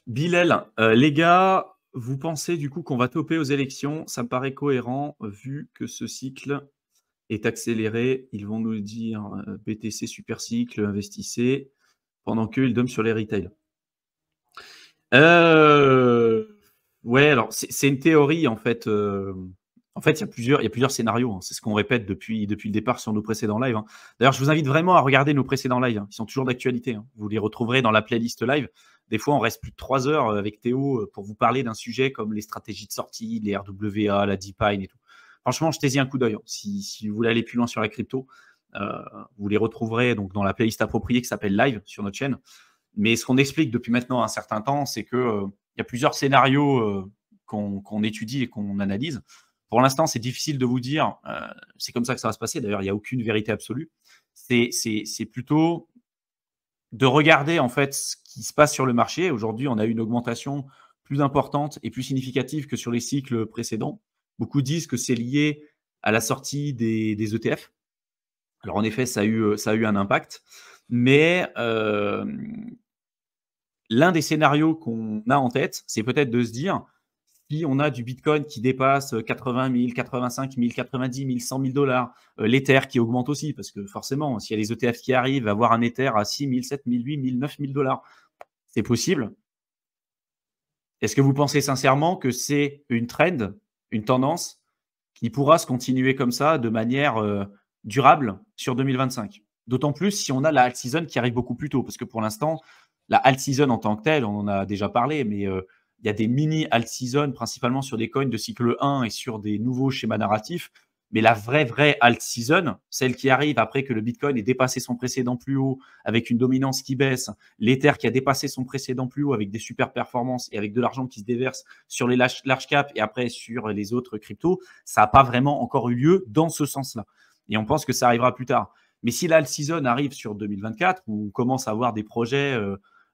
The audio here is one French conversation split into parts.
Bilal, les gars, vous pensez du coup qu'on va toper aux élections? Ça me paraît cohérent vu que ce cycle est accéléré. Ils vont nous dire BTC super cycle, investissez, pendant qu'ils dumpent sur les retail. Euh, ouais, alors c'est une théorie en fait. En fait, il y a plusieurs scénarios, hein. C'est ce qu'on répète depuis le départ sur nos précédents lives, hein. D'ailleurs, je vous invite vraiment à regarder nos précédents lives, hein. Ils sont toujours d'actualité, hein. Vous les retrouverez dans la playlist live. Des fois, on reste plus de 3 heures avec Théo pour vous parler d'un sujet comme les stratégies de sortie, les RWA, la DeepMine et tout. Franchement, jetez-y un coup d'œil, hein. Si vous voulez aller plus loin sur la crypto, euh, vous les retrouverez donc dans la playlist appropriée qui s'appelle Live sur notre chaîne. Mais ce qu'on explique depuis maintenant un certain temps, c'est qu'il y a plusieurs scénarios qu'on étudie et qu'on analyse. Pour l'instant, c'est difficile de vous dire, c'est comme ça que ça va se passer. D'ailleurs, il n'y a aucune vérité absolue. C'est plutôt de regarder en fait ce qui se passe sur le marché. Aujourd'hui, on a eu une augmentation plus importante et plus significative que sur les cycles précédents. Beaucoup disent que c'est lié à la sortie des ETF. Alors en effet, ça a eu un impact. Mais l'un des scénarios qu'on a en tête, c'est peut-être de se dire, si on a du Bitcoin qui dépasse 80 000, 85 000, 90 000, 100 000 dollars, l'Ether qui augmente aussi, parce que forcément, s'il y a les ETF qui arrivent, avoir un Ether à 6 000, 7 000, 8 000, 9 000 dollars, c'est possible. Est-ce que vous pensez sincèrement que c'est une trend, une tendance qui pourra se continuer comme ça de manière durable sur 2025? D'autant plus si on a la alt season qui arrive beaucoup plus tôt, parce que pour l'instant, la alt season en tant que telle, on en a déjà parlé, mais il y a des mini alt season principalement sur des coins de cycle 1 et sur des nouveaux schémas narratifs. Mais la vraie alt season, celle qui arrive après que le Bitcoin ait dépassé son précédent plus haut avec une dominance qui baisse, l'Ether qui a dépassé son précédent plus haut avec des super performances et avec de l'argent qui se déverse sur les large cap et après sur les autres cryptos, ça n'a pas vraiment encore eu lieu dans ce sens-là. Et on pense que ça arrivera plus tard. Mais si la season arrive sur 2024, où on commence à avoir des projets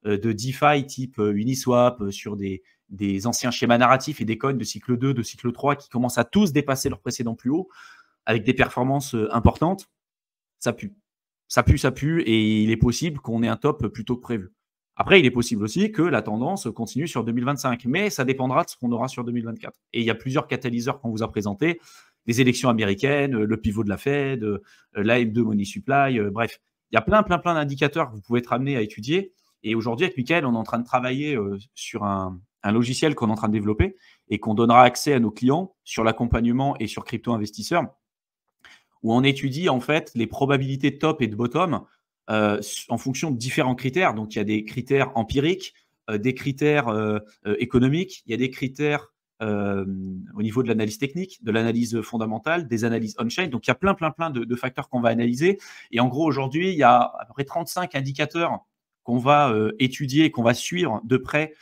de DeFi type Uniswap sur des anciens schémas narratifs et des coins de cycle 2, de cycle 3 qui commencent à tous dépasser leur précédent plus haut avec des performances importantes, ça pue. Ça pue, ça pue, et il est possible qu'on ait un top plus tôt que prévu. Après, il est possible aussi que la tendance continue sur 2025, mais ça dépendra de ce qu'on aura sur 2024. Et il y a plusieurs catalyseurs qu'on vous a présentés, les élections américaines, le pivot de la Fed, l'AM2 Money Supply, bref. Il y a plein d'indicateurs que vous pouvez être amenés à étudier. Et aujourd'hui, avec Mickaël, on est en train de travailler sur un logiciel qu'on est en train de développer et qu'on donnera accès à nos clients sur l'accompagnement et sur crypto investisseurs, où on étudie en fait les probabilités de top et de bottom en fonction de différents critères. Donc, il y a des critères empiriques, des critères économiques, il y a des critères au niveau de l'analyse technique, de l'analyse fondamentale, des analyses on-chain. Donc, il y a plein de facteurs qu'on va analyser. Et en gros, aujourd'hui, il y a à peu près 35 indicateurs qu'on va étudier et qu'on va suivre de près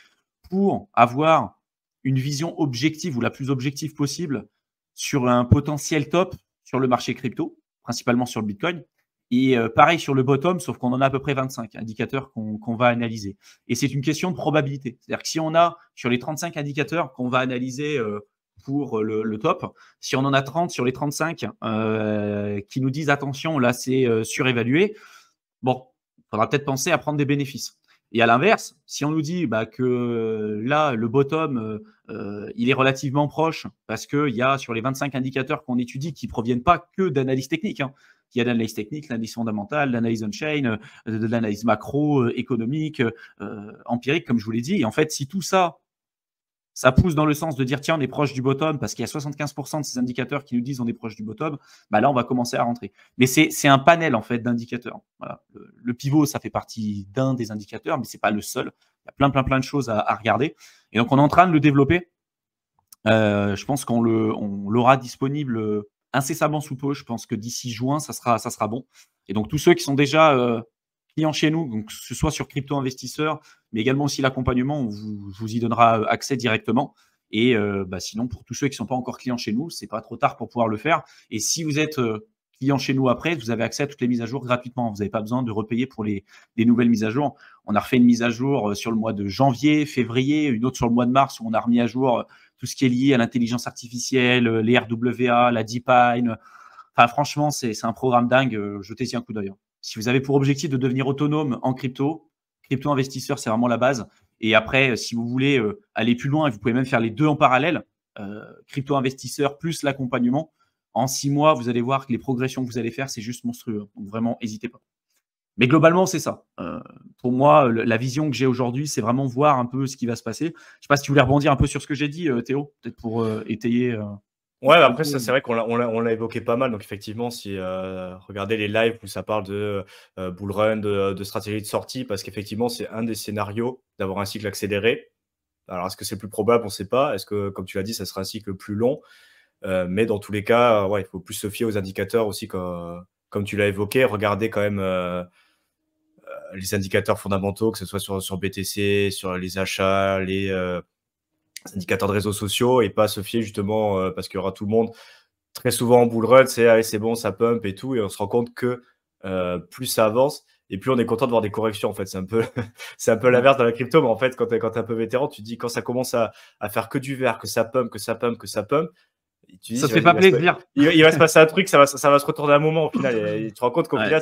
pour avoir une vision objective ou la plus objective possible sur un potentiel top sur le marché crypto, principalement sur le Bitcoin. Et pareil sur le bottom, sauf qu'on en a à peu près 25 indicateurs qu'on va analyser. Et c'est une question de probabilité. C'est-à-dire que si on a sur les 35 indicateurs qu'on va analyser pour le top, si on en a 30 sur les 35 qui nous disent attention, là c'est surévalué, bon, il faudra peut-être penser à prendre des bénéfices. Et à l'inverse, si on nous dit que là, le bottom, il est relativement proche parce qu'il y a sur les 25 indicateurs qu'on étudie qui ne proviennent pas que d'analyse technique, hein. Il y a de l'analyse technique, l'analyse fondamentale, l'analyse on-chain, de l'analyse macro, économique, empirique, comme je vous l'ai dit. Et en fait, si tout ça, ça pousse dans le sens de dire tiens, on est proche du bottom parce qu'il y a 75% de ces indicateurs qui nous disent on est proche du bottom, là, on va commencer à rentrer. Mais c'est un panel en fait d'indicateurs. Voilà. Le pivot, ça fait partie d'un des indicateurs, mais ce n'est pas le seul. Il y a plein de choses à regarder. Et donc, on est en train de le développer. Je pense qu'on l'aura disponible incessamment sous peu. Je pense que d'ici juin, ça sera bon. Et donc, tous ceux qui sont déjà clients chez nous, donc que ce soit sur crypto investisseurs, mais également aussi l'accompagnement, on vous y donnera accès directement. Et sinon, pour tous ceux qui ne sont pas encore clients chez nous, ce n'est pas trop tard pour pouvoir le faire. Et si vous êtes client chez nous après, vous avez accès à toutes les mises à jour gratuitement. Vous n'avez pas besoin de repayer pour les nouvelles mises à jour. On a refait une mise à jour sur le mois de janvier, février, une autre sur le mois de mars où on a remis à jour tout ce qui est lié à l'intelligence artificielle, les RWA, la DeepMine. Enfin, franchement, c'est un programme dingue. Jetez-y un coup d'œil. Si vous avez pour objectif de devenir autonome en crypto investisseur, c'est vraiment la base. Et après, si vous voulez aller plus loin, vous pouvez même faire les deux en parallèle, crypto-investisseur plus l'accompagnement. En 6 mois, vous allez voir que les progressions que vous allez faire, c'est juste monstrueux. Donc vraiment, n'hésitez pas. Mais globalement, c'est ça. Pour moi, la vision que j'ai aujourd'hui, c'est vraiment voir un peu ce qui va se passer. Je ne sais pas si tu voulais rebondir un peu sur ce que j'ai dit, Théo, peut-être pour étayer. Ouais, après, ça, c'est vrai qu'on l'a évoqué pas mal. Donc, effectivement, si regardez les lives où ça parle de bull run, de stratégie de sortie, parce qu'effectivement, c'est un des scénarios d'avoir un cycle accéléré. Alors, est-ce que c'est le plus probable? On ne sait pas. Est-ce que, comme tu l'as dit, ça sera un cycle plus long? Mais dans tous les cas, ouais, il faut plus se fier aux indicateurs aussi, comme tu l'as évoqué. Regardez quand même les indicateurs fondamentaux, que ce soit sur BTC, sur les achats, les indicateurs de réseaux sociaux, et pas se fier justement, parce qu'il y aura tout le monde très souvent en bull run, c'est bon, ça pump et tout, et on se rend compte que plus ça avance, et plus on est content de voir des corrections. En fait, c'est un peu, c'est un peu l'inverse dans la crypto, mais en fait, quand tu es un peu vétéran, tu te dis quand ça commence à faire que du vert, que ça pump, que ça pump, que ça pump, tu dis, Ça te fait pas plaisir. il va se passer un truc, ça va se retourner un moment au final. Et tu te rends compte qu'au Ouais. final,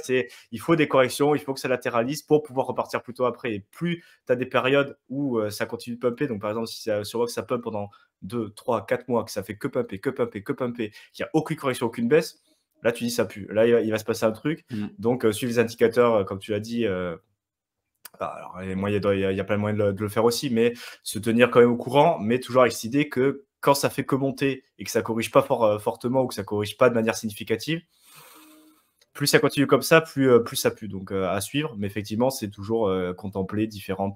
il faut des corrections, il faut que ça latéralise pour pouvoir repartir plus tôt après. Et plus tu as des périodes où ça continue de pumper, donc par exemple, si on voit que ça pump pendant 2, 3, 4 mois, que ça fait que pumper, que pumper, que pumper, qu'il n'y a aucune correction, aucune baisse, là tu dis ça pue. Là, il va se passer un truc. Donc, suivre les indicateurs, comme tu l'as dit. Alors, il y a plein de moyens de le faire aussi, mais se tenir quand même au courant, mais toujours avec cette idée que quand ça fait que monter et que ça corrige pas fortement ou que ça corrige pas de manière significative, plus ça continue comme ça, plus ça pue. Donc à suivre, mais effectivement, c'est toujours contempler différents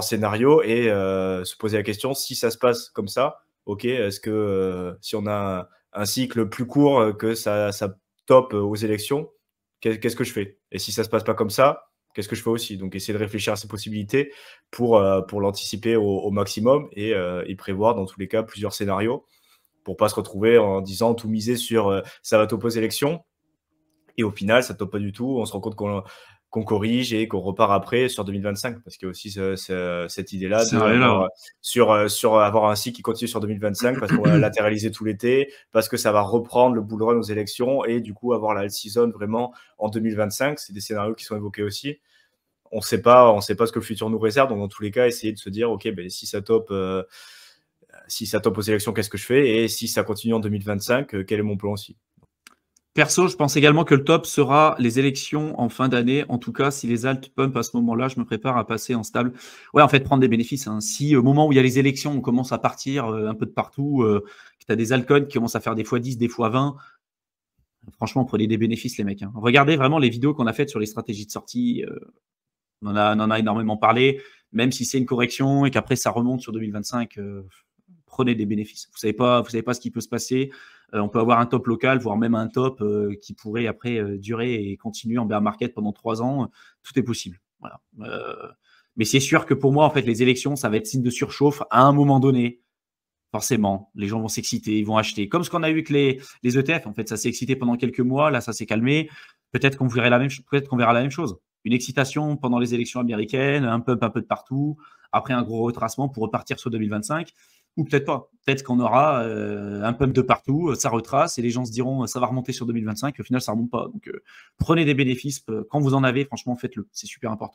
scénarios et se poser la question si ça se passe comme ça, ok, est-ce que si on a un cycle plus court que ça top aux élections, qu'est-ce que je fais? Et si ça se passe pas comme ça, qu'est-ce que je fais aussi? Donc, essayer de réfléchir à ces possibilités pour l'anticiper au maximum et prévoir dans tous les cas plusieurs scénarios pour pas se retrouver en disant tout miser sur ça va top aux élections et au final, ça top pas du tout. On se rend compte qu'on corrige et qu'on repart après sur 2025 parce qu'il y a aussi cette idée-là sur avoir un cycle qui continue sur 2025 parce qu'on va latéraliser tout l'été, parce que ça va reprendre le bull run aux élections et du coup avoir la alt season vraiment en 2025. C'est des scénarios qui sont évoqués aussi. On sait pas ce que le futur nous réserve. Donc, dans tous les cas, essayer de se dire, OK, ben, si ça top aux élections, qu'est-ce que je fais? Et si ça continue en 2025, quel est mon plan aussi? Perso, je pense également que le top sera les élections en fin d'année. En tout cas, si les alt pump à ce moment-là, je me prépare à passer en stable. Ouais, en fait, prendre des bénéfices. Hein. Si au moment où il y a les élections, on commence à partir un peu de partout, que tu as des altcoins qui commencent à faire des x10, des x20, franchement, prenez des bénéfices, les mecs. Hein. Regardez vraiment les vidéos qu'on a faites sur les stratégies de sortie. On en a énormément parlé. Même si c'est une correction et qu'après ça remonte sur 2025, prenez des bénéfices. Vous savez pas ce qui peut se passer. On peut avoir un top local, voire même un top qui pourrait après durer et continuer en bear market pendant 3 ans. Tout est possible. Voilà. Mais c'est sûr que pour moi, en fait, les élections, ça va être signe de surchauffe à un moment donné. Forcément, les gens vont s'exciter, ils vont acheter. Comme ce qu'on a eu avec les ETF, en fait, ça s'est excité pendant quelques mois, là, ça s'est calmé. Peut-être qu'on verra la même chose. Une excitation pendant les élections américaines, un pump un peu de partout, après un gros retracement pour repartir sur 2025. Ou peut-être pas. Peut-être qu'on aura un pump de partout, ça retrace et les gens se diront ça va remonter sur 2025. Au final, ça ne remonte pas. Donc, prenez des bénéfices. Quand vous en avez, franchement, faites-le. C'est super important.